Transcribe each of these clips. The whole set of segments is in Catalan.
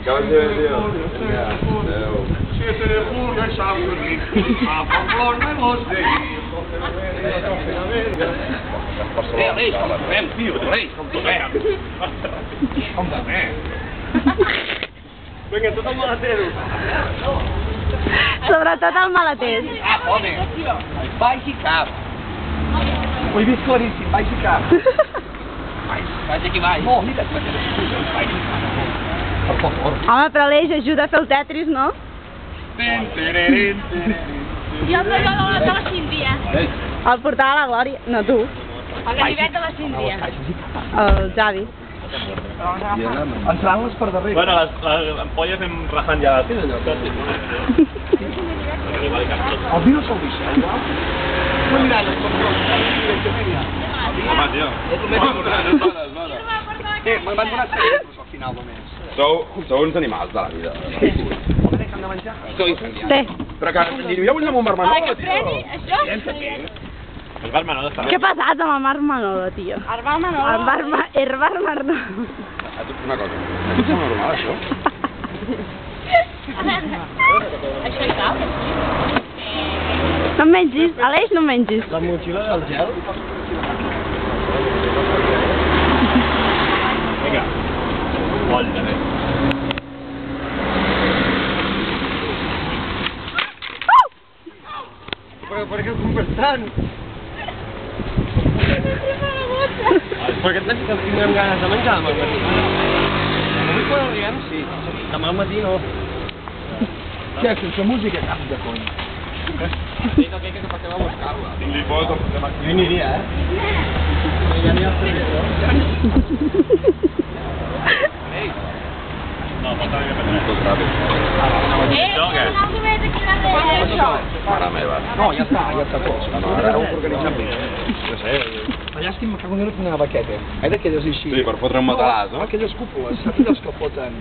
Acabes de ver, tio. Siete de julio y San Fermín, a Pamplona los de Reis, com tornem, tio, Reis, com tornem. Com tornem. Vinga, tot el maletero. Sobretot el maleters. Home, baix i cap. Ho he vist claríssim, baix i cap. Baix aquí baix. No, mira, baix i cap. Per favor. Home, però l'Eix ajuda a fer el Tetris, no? Jo el portava de la Cíndia. El portava la Glòria. No, tu. El ganivet de la Cíndia. El Javi. Entrant-les per darrere. Bueno, les ampolles hem rajant ja la tira, allò. El vi no se'l deixa, igual? Un mirall, el control. Home, tio. Me'n van donar 7 euros al final només. Sou uns animals de la vida. Home, deixa'm de menjar. Estou incendiat. Sí. Però que aniríeu amb un marmanola, tio. Això? El bar Manolo està Què ha passat amb el Marc Manolo, tio? El bar Manolo. El Bar Manolo. Una cosa. És normal, això? Això hi cap? No em mengis, Aleix, no em mengis. La motxilla del gel? Vinga. Molt bé. Però per què ho compres tant? Perquè et penses que tindrem ganes de menjar demà al matí? Avui quan arribem, sí. Demà al matí no. Què, sense música? Cap de cony. Sí, no crec que passem a buscar-la. Li poso... Jo hi aniria, Ja n'hi ha No, falta que prendre. Tot ràpid. No, què? Mare meva. No, ja està tot. Ara ho organitzem bé. No sé. Llàstima que no tinc una baqueta. D'aquelles així. Sí, per fotre un matalàs, no? Aquelles cúpules, aquelles que foten.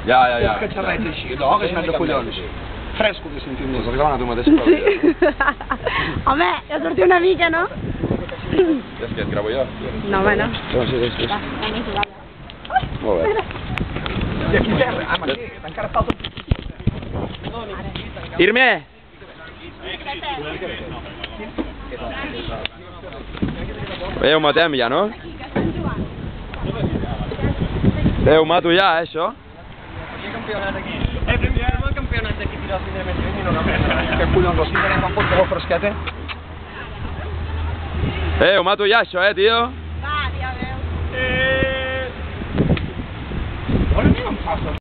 Ja. Els catxarrets així, no? Que es van de collons. Fresco que sentim Us més. has acabat tu mateix, però... Sí. Home, ja sortiu una mica, no? És que et gravo jo. No, home, no. Sí. Molt bé. I aquí terra, aquí, encara falta... Irme! Bé, ho matem ja, no? Bé, ho mato ja, això? campionat aquí. Primer el campionat d'aquí tirar el primer més lluny i no res. Que collons, el cinc anem a fotre la fresqueta. Ho mato ja, això, tio. Va, ja veus. On anem amb pasta?